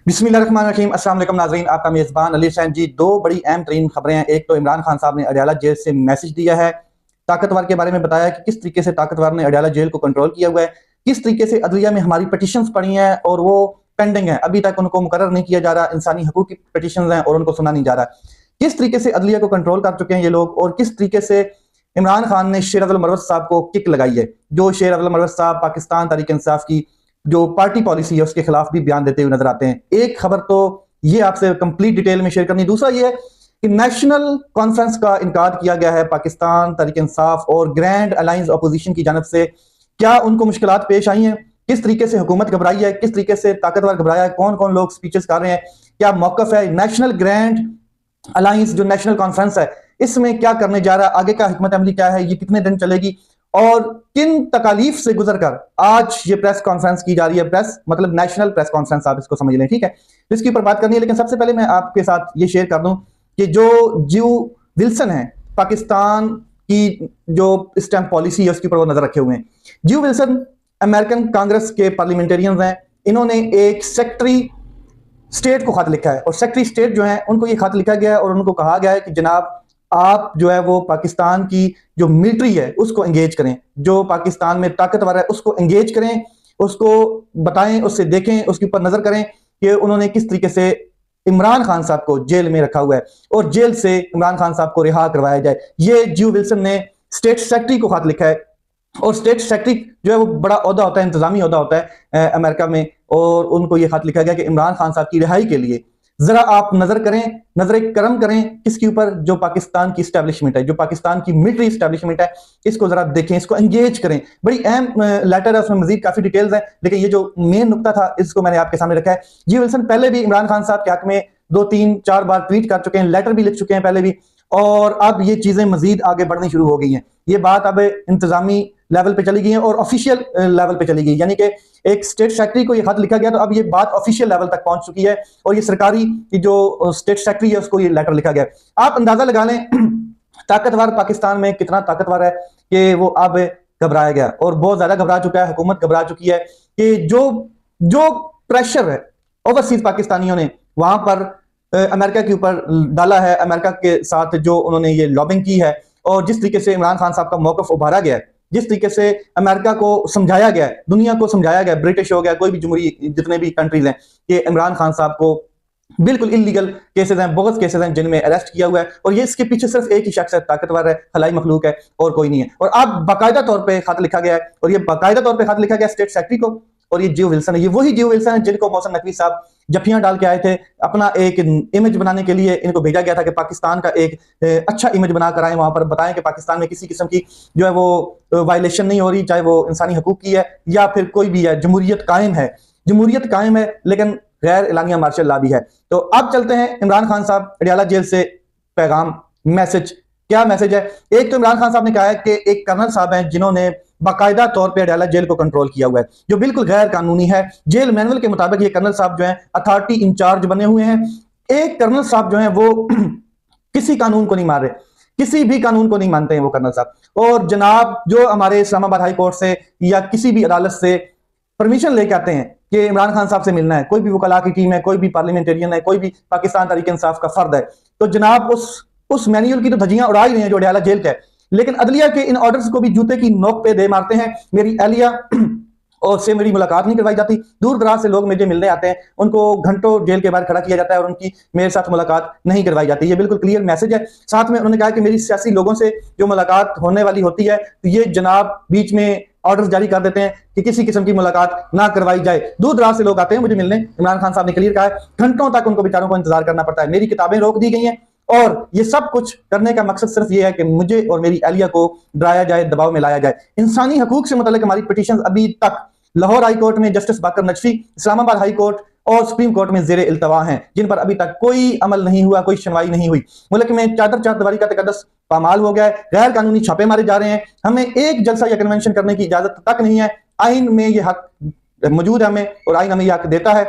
बिस्मिल्लाहिर्रहमानिर्रहीम। अस्सलाम वालेकुम नाज़रीन, आपका मेज़बान अली हुसैन जी। दो बड़ी अहम तरीन खबरें हैं। एक तो इमरान खान साहब ने अडयाला जेल से मैसेज दिया है, ताकतवर के बारे में बताया कि किस तरीके से ताकतवर ने अडयाला जेल को कंट्रोल किया हुआ है, किस तरीके से अदलिया में हमारी पटिशंस पड़ी हैं और वो पेंडिंग है, अभी तक उनको मुकर्रर नहीं किया जा रहा, इंसानी हकूक की पटिशंस हैं और उनको सुना नहीं जा रहा। किस तरीके से अदलिया को कंट्रोल कर चुके हैं ये लोग और किस तरीके से इमरान खान ने शेर अव्वल मरवत साहब को किक लगाई है। जो शेर अव्वल मरवत साहब पाकिस्तान तहरीक इंसाफ की जो पार्टी पॉलिसी है उसके खिलाफ भी बयान देते हुए नजर आते हैं। एक खबर तो ये आपसे कंप्लीट डिटेल में शेयर करनी, दूसरा ये है कि नेशनल कॉन्फ्रेंस का इनकार किया गया है पाकिस्तान तहरीक इंसाफ और ग्रैंड अलायंस अपोजिशन की जानब से। क्या उनको मुश्किलात पेश आई हैं, किस तरीके से हुकूमत घबराई है, किस तरीके से ताकतवर घबराया है, कौन कौन लोग स्पीचेस कर रहे हैं, क्या मौकफ है नेशनल ग्रैंड अलायंस जो नेशनल कॉन्फ्रेंस है इसमें क्या करने जा रहा है, आगे का हिकमत अमली क्या है, ये कितने दिन चलेगी और किन तकालीफ से गुजरकर आज ये प्रेस कॉन्फ्रेंस की जा रही है। प्रेस मतलब नेशनल प्रेस कॉन्फ्रेंस, आप इसको समझ लें, ठीक है। तो इसके ऊपर बात करनी है, लेकिन सबसे पहले मैं आपके साथ ये शेयर कर दूं कि जो ज्यू विल्सन है पाकिस्तान की जो इस टाइम पॉलिसी है उसके ऊपर वो नजर रखे हुए हैं। ज्यू विल्सन अमेरिकन कांग्रेस के पार्लियामेंटेरियंस हैं। इन्होंने एक सेक्रेटरी स्टेट को खत लिखा है और सेक्रेटरी स्टेट जो है उनको ये खत लिखा गया है और उनको कहा गया है कि जनाब आप जो है वो पाकिस्तान की जो मिलिट्री है उसको एंगेज करें, जो पाकिस्तान में ताकतवर है उसको एंगेज करें, उसको बताएं, उससे देखें, उसके ऊपर नजर करें कि उन्होंने किस तरीके से इमरान खान साहब को जेल में रखा हुआ है और जेल से इमरान खान साहब को रिहा करवाया जाए। ये ज्यू विल्सन ने स्टेट सेक्रेटरी को खत लिखा है और स्टेट सेक्रेटरी जो है वो बड़ा ओहदा होता है, इंतजामी ओहदा होता है अमेरिका में, और उनको ये खत लिखा गया कि इमरान खान साहब की रिहाई के लिए जरा आप नजर करें, नजर करम करें किसके ऊपर, जो पाकिस्तान की स्टैब्लिशमेंट है, जो पाकिस्तान की मिलिट्री स्टैब्लिशमेंट है, इसको जरा देखें, इसको एंगेज करें। बड़ी अहम लेटर है, उसमें मजीद काफी डिटेल्स हैं, लेकिन ये जो मेन नुकता था इसको मैंने आपके सामने रखा है। जी विल्सन पहले भी इमरान खान साहब के हक में 2-3-4 बार ट्वीट कर चुके हैं, लेटर भी लिख चुके हैं पहले भी, और अब ये चीजें मजीद आगे बढ़नी शुरू हो गई हैं। ये बात अब इंतजामी लेवल पे चली गई है और ऑफिशियल लेवल पे चली गई, यानी कि एक स्टेट सेक्रेटरी को ये खत लिखा गया तो अब ये बात ऑफिशियल लेवल तक पहुंच चुकी है और ये सरकारी की जो स्टेट सेक्रेटरी है उसको ये लेटर लिखा गया। आप अंदाजा लगा लें ताकतवर पाकिस्तान में कितना ताकतवर है कि वो अब घबराया गया और बहुत ज्यादा घबरा चुका है, हुकूमत घबरा चुकी है कि जो जो प्रेशर है ओवरसीज पाकिस्तानियों ने वहां पर अमेरिका के ऊपर डाला है, अमेरिका के साथ जो उन्होंने ये लॉबिंग की है और जिस तरीके से इमरान खान साहब का मौकफ उभारा गया है, जिस तरीके से अमेरिका को समझाया गया है, दुनिया को समझाया गया, ब्रिटिश हो गया, कोई भी जमहूरी जितने भी कंट्रीज हैं, कि इमरान खान साहब को बिल्कुल इलीगल केसेस हैं, बोगस केसेस हैं जिनमें अरेस्ट किया हुआ है और ये इसके पीछे सिर्फ एक ही शख्स है, ताकतवर है, खलाई मखलूक है और कोई नहीं है। और अब बाकायदा तौर पर खत लिखा गया है और ये बाकायदा तौर पर खत लिखा गया स्टेट सेक्रेटरी को, और ये ज्यू विल्सन है, ये वही ज्यू विल्सन है जिनको मोहसिन नकवी साहब जफियां डाल के आए थे, अपना एक इमेज बनाने के लिए इनको भेजा गया था कि पाकिस्तान का एक अच्छा इमेज बनाकर आए, वहां पर बताएं कि पाकिस्तान में किसी किस्म की जो है वो वायलेशन नहीं हो रही, चाहे वो इंसानी हकूक की है या फिर कोई भी है, जमहूरियत कायम है, जमहूरियत कायम है, लेकिन गैर एलानिया मार्शल लॉ भी है। तो अब चलते हैं इमरान खान साहब अडयाला जेल से पैगाम, मैसेज, क्या मैसेज है। एक तो इमरान खान साहब ने कहा है कि एक कर्नल साहब हैं जिन्होंने बाकायदा तौर पे अडयाला जेल को कंट्रोल किया हुआ है, जो बिल्कुल गैर कानूनी है। जेल मैनुअल के मुताबिक ये कर्नल साहब जो है अथॉरिटी इंचार्ज बने हुए हैं। एक कर्नल साहब जो है वो किसी कानून को नहीं मान रहे, किसी भी कानून को नहीं मानते हैं वो कर्नल साहब। और जनाब जो हमारे इस्लामाबाद हाई कोर्ट से या किसी भी अदालत से परमिशन लेके आते हैं कि इमरान खान साहब से मिलना है, कोई भी वकला की टीम है, कोई भी पार्लियामेंटेरियन है, कोई भी पाकिस्तान तहरीक इंसाफ का फर्द है, तो जनाब उस मैनुअल की तो धज्जियां उड़ा ही रही हैं जो अडयाला जेल का है। लेकिन अदलिया के इन ऑर्डर्स को भी जूते की नोक पे दे मारते हैं। मेरी एहलिया और से मेरी मुलाकात नहीं करवाई जाती, दूर दराज से लोग मुझे मिलने आते हैं, उनको घंटों जेल के बाहर खड़ा किया जाता है और उनकी मेरे साथ मुलाकात नहीं करवाई जाती। ये बिल्कुल क्लियर मैसेज है। साथ में उन्होंने कहा कि मेरी सियासी लोगों से जो मुलाकात होने वाली होती है तो ये जनाब बीच में ऑर्डर जारी कर देते हैं कि किसी किस्म की मुलाकात ना करवाई जाए। दूर दराज से लोग आते हैं मुझे मिलने, इमरान खान साहब ने क्लियर कहा है, घंटों तक उनको बेचारों को इंतजार करना पड़ता है। मेरी किताबें रोक दी गई हैं और ये सब कुछ करने का मकसद सिर्फ ये है कि मुझे और मेरी एहलिया को डराया जाए, दबाव में लाया जाए। इंसानी हकूक से मुताल्लिक हमारी पिटीशन अभी तक लाहौर हाई कोर्ट में जस्टिस बाकर नजफी, इस्लामाबाद हाई कोर्ट और सुप्रीम कोर्ट में जेर इल्तवा हैं, जिन पर अभी तक कोई अमल नहीं हुआ, कोई सुनवाई नहीं हुई। मुल्क में चादर चारदीवारी का तकद्दस पामाल हो गया है, गैर कानूनी छापे मारे जा रहे हैं, हमें एक जलसा या कन्वेंशन करने की इजाजत तक नहीं है। आइन में यह हक मौजूद है हमें, और आइन हमें यह हक देता है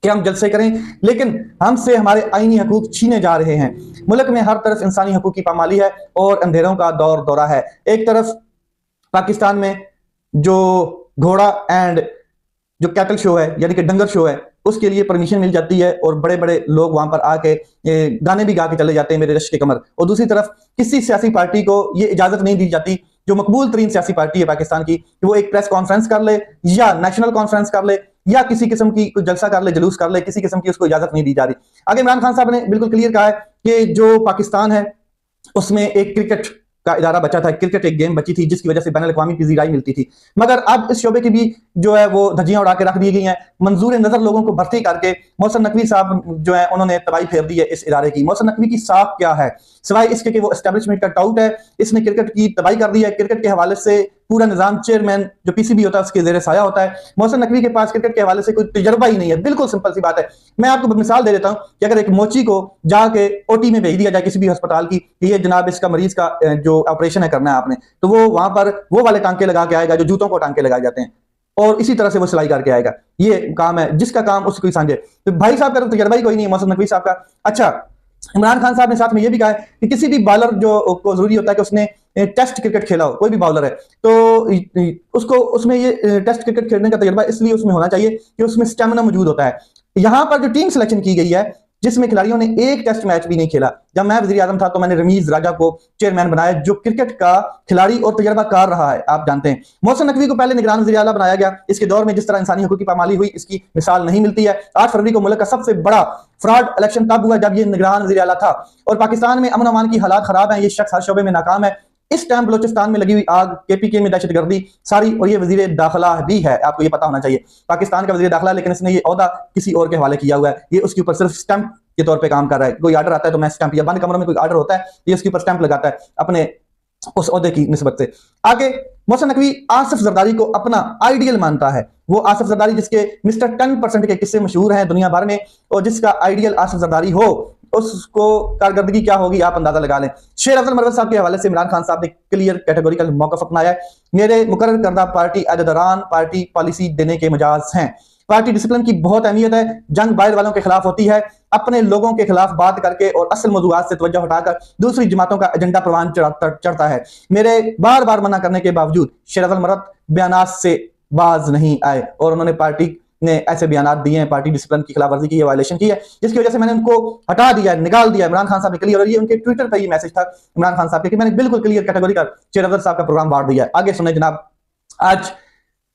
कि हम जलसे करें, लेकिन हमसे हमारे आईनी हकूक छीने जा रहे हैं। मुल्क में हर तरफ इंसानी हकूक की पामाली है और अंधेरों का दौर दौरा है। एक तरफ पाकिस्तान में जो घोड़ा एंड जो कैटल शो है, यानी कि डंगर शो है, उसके लिए परमिशन मिल जाती है और बड़े बड़े लोग वहां पर आके गाने भी गा के चले जाते हैं, मेरे रश के कमर। और दूसरी तरफ किसी सियासी पार्टी को ये इजाजत नहीं दी जाती, जो मकबूल तरीन सियासी पार्टी है पाकिस्तान की, कि वो एक प्रेस कॉन्फ्रेंस कर ले या नेशनल कॉन्फ्रेंस कर ले या किसी किस्म की कुछ जलसा कर ले, जुलूस कर ले, किसी किस्म की उसको इजाजत नहीं दी जा रही। आगे इमरान खान साहब ने बिल्कुल क्लियर कहा है कि जो पाकिस्तान है उसमें एक क्रिकेट का इदारा बचा था, क्रिकेट एक गेम बची थी जिसकी वजह से बैनुल अक़वामी पजीराई मिलती थी, मगर अब इस शोबे की भी जो है वो धज्जियां उड़ा के रख दी गई हैं। मंजूर नजर लोगों को भर्ती करके मोहसिन नकवी साहब जो है उन्होंने तबाही फेर दी है इस इदारे की। मोहसिन नकवी की साख क्या है सिवाय इसके कि वो एस्टेब्लिशमेंट का टाउट है, इसने क्रिकेट की तबाही कर दी है। क्रिकेट के हवाले से पूरा निजाम, चेयरमैन जो पीसीबी होता है उसके जेर साया होता है। मोहसिन नकवी के पास क्रिकेट के हवाले से कोई तजर्बा ही नहीं है, बिल्कुल सिंपल सी बात है। मैं आपको मिसाल दे देता हूं कि अगर एक मोची को जाके ओटी में भेज दिया जाए किसी भी अस्पताल की, ये जनाब इसका मरीज का जो ऑपरेशन है करना है आपने, तो वो वहां पर वो वाले टांके लगा के आएगा जो जूतों को टांके लगाए जाते हैं, और इसी तरह से वो सिलाई करके आएगा। ये काम है जिसका काम उसको कोई समझे। तो भाई साहब का तो तजर्बा ही कोई नहीं है मोहसिन नकवी साहब का। अच्छा, इमरान खान साहब ने साथ में यह भी कहा है कि किसी भी बॉलर जो को जरूरी होता है कि उसने टेस्ट क्रिकेट खेला हो, कोई भी बॉलर है तो उसको उसमें ये टेस्ट क्रिकेट खेलने का तजर्बा इसलिए उसमें होना चाहिए कि उसमें स्टेमिना मौजूद होता है। यहां पर जो टीम सिलेक्शन की गई है जिसमें खिलाड़ियों ने एक टेस्ट मैच भी नहीं खेला, जब मैं वजीर आजम था तो मैंने रमीज राजा को चेयरमैन बनाया जो क्रिकेट का खिलाड़ी और तजर्बाकार रहा है, आप जानते हैं। मोहसिन नकवी को पहले निगरान वज़ीर आला बनाया गया। इसके दौर में जिस तरह इंसानी हकूक़ की पामाली हुई इसकी मिसाल नहीं मिलती है। 8 फरवरी को मुल्क का सबसे बड़ा फ्रॉड इलेक्शन तब हुआ जब ये निगरान वज़ीर आला था, और पाकिस्तान में अमन अमान की हालात खराब है। ये शख्स हर शोबे में नाकाम है। इस टाइम बलोचिस्तान में लगी हुई आग, केपीके में दहशतगर्दी सारी, और ये वजीर दाखिला भी है, आपको ये पता होना चाहिए, पाकिस्तान का वजीर दाखिला, लेकिन इसने ये ओहदा किसी और के हवाले किया हुआ है। ये उसके ऊपर सिर्फ स्टैंप के तौर पे काम कर रहा है। कोई आर्डर आता है तो मैं स्टैंप, या बंद कमरों में कोई आर्डर होता है ये उसके ऊपर स्टैंप लगाता है अपने उस ओहदे की निस्बत से। आगे मोहसिन नकवी आसिफ जरदारी को अपना आइडियल मानता है। वो आसिफ जरदारी जिसके मिस्टर 10% के किस्से मशहूर हैं दुनिया भर में, और जिसका आइडियल आसिफ जरदारी हो उसको कारकर्दगी क्या होगी आप अंदाजा लगा लें। शेर अफजल मरवत साहब के हवाले से इमरान खान साहब ने क्लियर कैटेगोरिकल मौक़िफ़ अपनाया है। मेरे मुकर्रर करदा पार्टी अहदेदारान पार्टी पॉलिसी देने के मजाज हैं। पार्टी डिसिप्लिन की बहुत अहमियत है। जंग बाहर वालों के खिलाफ होती है, अपने लोगों के खिलाफ बात करके और असल मौज़ूआत से तवज्जो हटाकर दूसरी जमातों का एजेंडा परवान चढ़ता है। मेरे बार बार मना करने के बावजूद शेर अफजल मरवत बयानात से बाज नहीं आए, और उन्होंने पार्टी ने ऐसे बयानात दिए हैं, पार्टी डिसिप्लिन की खिलाफवर्जी की है, वायलेशन की है, जिसकी वजह से मैंने उनको हटा दिया, निकाल दिया। इमरान खान साहब ने क्लियर, और ये उनके ट्विटर पर ये मैसेज था इमरान खान साहब के कि मैंने बिल्कुल क्लियर कैटेगरी का शेर अफजल साहब का प्रोग्राम बांट दिया है। आगे सुने जनाब, आज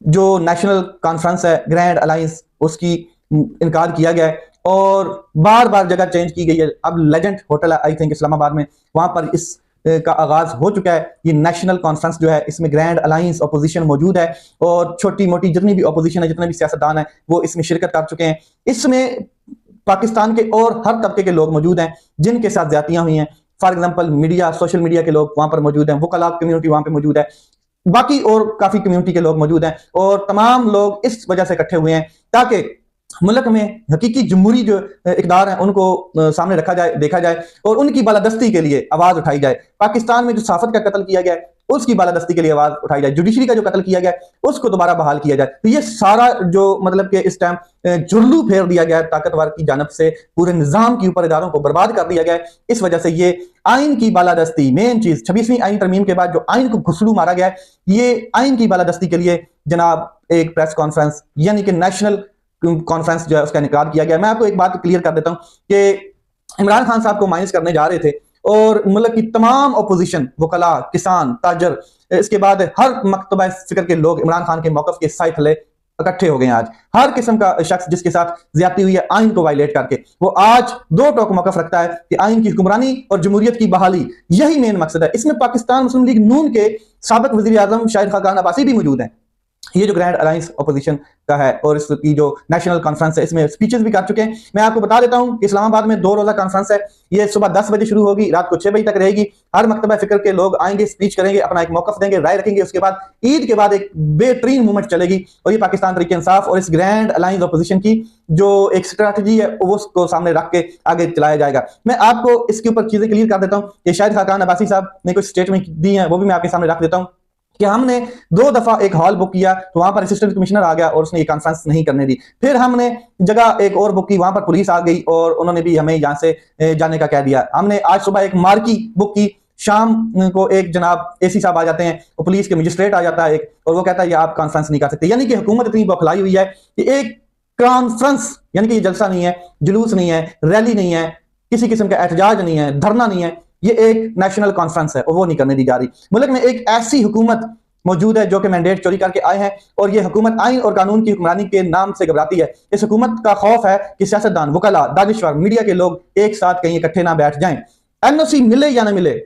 जो नेशनल कॉन्फ्रेंस है ग्रैंड अलायंस, उसकी इनकार किया गया है और बार बार जगह चेंज की गई है। अब लेजेंड होटल है आई थिंक इस्लामाबाद में, वहां पर इस का आगाज हो चुका है। ये नेशनल कॉन्फ्रेंस जो है इसमें ग्रैंड अलायंस अपोजिशन मौजूद है, और छोटी मोटी जितनी भी अपोजिशन है, जितने भी सियासतदान है, वो इसमें शिरकत कर चुके हैं। इसमें पाकिस्तान के और हर तबके के लोग मौजूद हैं जिनके साथ ज्यादतियां हुई हैं। For example media, social media के लोग वहां पर मौजूद हैं, वकाला कम्युनिटी वहां पर मौजूद है, बाकी और काफी कम्युनिटी के लोग मौजूद हैं, और तमाम लोग इस वजह से इकट्ठे हुए हैं ताकि मुल्क में हकीकी जमहूरी जो इक़दार हैं उनको सामने रखा जाए, देखा जाए, और उनकी बालादस्ती के लिए आवाज उठाई जाए। पाकिस्तान में जो सहाफत का कत्ल किया गया है उसकी बालादस्ती के लिए आवाज उठाई जाए, जुडिशरी का जो कत्ल किया गया है उसको दोबारा बहाल किया जाए। तो ये सारा जो मतलब कि इस टाइम जुल्लू फेर दिया गया है ताकतवर की जानब से, पूरे निजाम के ऊपर इदारों को बर्बाद कर दिया गया है। इस वजह से ये आइन की बालादस्ती मेन चीज, 26वीं आइन तरमीम के बाद जो आइन को घुसलू मारा गया है, ये आइन की बालादस्ती के लिए जनाब एक प्रेस कॉन्फ्रेंस यानी कि नेशनल कॉन्फ्रेंस जो है उसका इनकार किया गया। मैं आपको एक बात क्लियर कर देता हूं कि इमरान खान साहब को माइनस करने जा रहे थे, और मुल्क की तमाम अपोजिशन, वकला, किसान, ताजर, इसके बाद हर मकतबा फिक्र के लोग इमरान खान के मौकफ के साए थले इकट्ठे हो गए हैं। आज हर किस्म का शख्स जिसके साथ ज्यादती हुई है आइन को वायलेट करके, वो आज दो टोक मौकफ रखता है कि आइन की हुक्मरानी और जमहूरियत की बहाली, यही मेन मकसद है। इसमें पाकिस्तान मुस्लिम लीग नून के साबिक वजीर आजम शाहिद खाकान अब्बासी भी मौजूद हैं। ये जो ग्रैंड अलायंस अपोजिशन का है और इसकी जो नेशनल कॉन्फ्रेंस है इसमें स्पीचेस भी कर चुके हैं। मैं आपको बता देता हूं कि इस्लामाबाद में 2 रोजा कॉन्फ्रेंस है। ये सुबह 10 बजे शुरू होगी, रात को 6 बजे तक रहेगी। हर मकतबा फिक्र के लोग आएंगे, स्पीच करेंगे, अपना एक मौकफ देंगे, राय रखेंगे। उसके बाद ईद के बाद एक बेहतरीन मूवमेंट चलेगी, और ये पाकिस्तान तरीके इंसाफ और इस ग्रैंड अलायंस अपोजिशन की जो एक स्ट्रैटेजी है वो उसको सामने रख के आगे चलाया जाएगा। मैं आपको इसके ऊपर चीजें क्लियर कर देता हूँ कि शाहिद खाकान अब्बासी साहब ने कुछ स्टेटमेंट दी है, वो भी मैं आपके सामने रख देता हूँ कि हमने 2 दफा एक हॉल बुक किया तो वहां पर असिस्टेंट कमिश्नर आ गया और उसने ये कॉन्फ्रेंस नहीं करने दी। फिर हमने जगह एक और बुक की, वहां पर पुलिस आ गई और उन्होंने भी हमें यहां से जाने का कह दिया। हमने आज सुबह एक मार्की बुक की, शाम को एक जनाब एसी साहब आ जाते हैं, और पुलिस के मजिस्ट्रेट आ जाता है एक, और वो कहता है ये आप कॉन्फ्रेंस नहीं कर सकते। यानी कि हुकूमत इतनी बौखलाई हुई है कि एक कॉन्फ्रेंस यानी कि ये जलसा नहीं है, जुलूस नहीं है, रैली नहीं है, किसी किस्म का एहतजाज नहीं है, धरना नहीं है, ये एक नेशनल कॉन्फ्रेंस है और वो नहीं करने दी जा रही। मुल्क में एक ऐसी हुकूमत मौजूद है जो कि मैंडेट चोरी करके आए हैं और ये हुकूमत आइन और कानून की हुक्मरानी के नाम से घबराती है। इस हुकूमत का खौफ है कि सियासतदान, वकला, दानिश्वर, मीडिया के लोग एक साथ कहीं इकट्ठे ना बैठ जाएं। एनओसी मिले या ना मिले,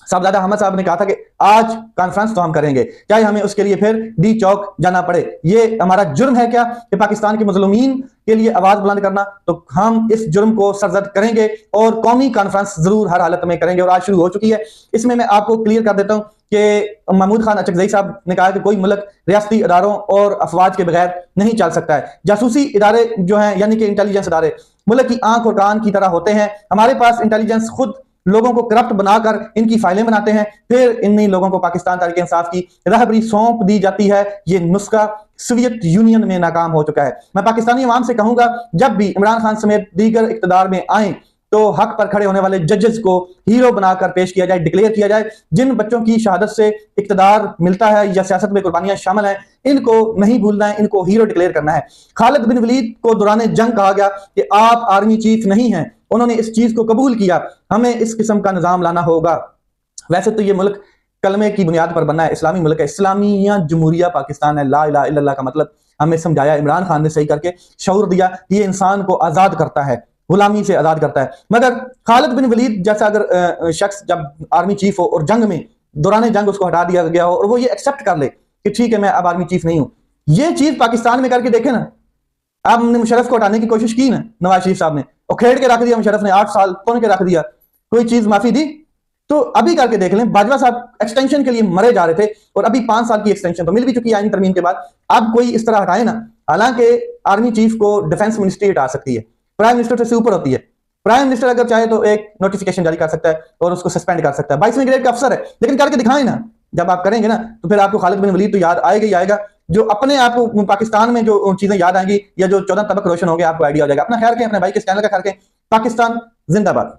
साहबजादा अहमद साहब ने कहा था कि आज कॉन्फ्रेंस तो हम करेंगे, चाहे हमें उसके लिए फिर डी चौक जाना पड़े। ये हमारा जुर्म है क्या कि पाकिस्तान के मजलूमीन के लिए आवाज बुलंद करना? तो हम इस जुर्म को सरजद करेंगे और कौमी कॉन्फ्रेंस जरूर हर हालत में करेंगे और आज शुरू हो चुकी है। इसमें मैं आपको क्लियर कर देता हूं कि महमूद खान अचकजई साहब ने कहा कि कोई मुल्क रियासती इदारों और अफवाज के बगैर नहीं चल सकता है। जासूसी इदारे जो हैं यानी कि इंटेलिजेंस इदारे मुल्क की आंख और कान की तरह होते हैं। हमारे पास इंटेलिजेंस खुद लोगों को करप्ट बनाकर इनकी फाइलें बनाते हैं, फिर इन्हीं लोगों को पाकिस्तान तहरीक इंसाफ की रहबरी सौंप दी जाती है। ये नुस्खा सोवियत यूनियन में नाकाम हो चुका है। मैं पाकिस्तानी अवाम से कहूंगा, जब भी इमरान खान समेत दीगर इक्तदार में आए तो हक पर खड़े होने वाले जजेस को हीरो बनाकर पेश किया जाए, डिक्लेयर किया जाए। जिन बच्चों की शहादत से इक्तदार मिलता है या सियासत में कुर्बानियां शामिल हैं, इनको नहीं भूलना है, इनको हीरो डिक्लेयर करना है। खालिद बिन वलीद को दौरान जंग कहा गया कि आप आर्मी चीफ नहीं हैं, उन्होंने इस चीज को कबूल किया। हमें इस किस्म का निजाम लाना होगा। वैसे तो ये मुल्क कलमे की बुनियाद पर बनना है, इस्लामी मुल्क है, इस्लामिया जमहूरिया पाकिस्तान है। ला इलाहा इल्लल्लाह का मतलब हमें समझाया इमरान खान ने सही करके, शऊर दिया कि ये इंसान को आजाद करता है, गुलामी से आजाद करता है। मगर खालिद बिन वलीद जैसा अगर शख्स जब आर्मी चीफ हो और जंग में दौरान जंग उसको हटा दिया गया हो और वो ये एक्सेप्ट कर ले कि ठीक है मैं अब आर्मी चीफ नहीं हूं, ये चीज पाकिस्तान में करके देखे ना। अब हमने मुशर्रफ को हटाने की कोशिश की ना, नवाज शरीफ साहब ने, और खेड़ के रख दिया मुशर्रफ ने, 8 साल कौन के रख दिया, कोई चीज माफी दी? तो अभी करके देख लें, बाजवा साहब एक्सटेंशन के लिए मरे जा रहे थे और अभी 5 साल की एक्सटेंशन तो मिल भी चुकी है आईनी तरमीम के बाद। अब कोई इस तरह हटाए ना। हालांकि आर्मी चीफ को डिफेंस मिनिस्ट्री हटा सकती है, प्राइम मिनिस्टर से ऊपर होती है। प्राइम मिनिस्टर अगर चाहे तो एक नोटिफिकेशन जारी कर सकता है और उसको सस्पेंड कर सकता है। 22वें ग्रेड का अफसर है, लेकिन करके दिखाएं ना। जब आप करेंगे ना तो फिर आपको खालिद बिन वलीद तो याद आएगा ही आएगा। जो अपने आप को पाकिस्तान में जो चीजें याद आएंगी या जो 14 तबक रोशन होंगे, आपको आइडिया हो जाएगा। अपना ख्याल रखें, अपने भाई के चैनल का ख्याल रखें। पाकिस्तान जिंदाबाद।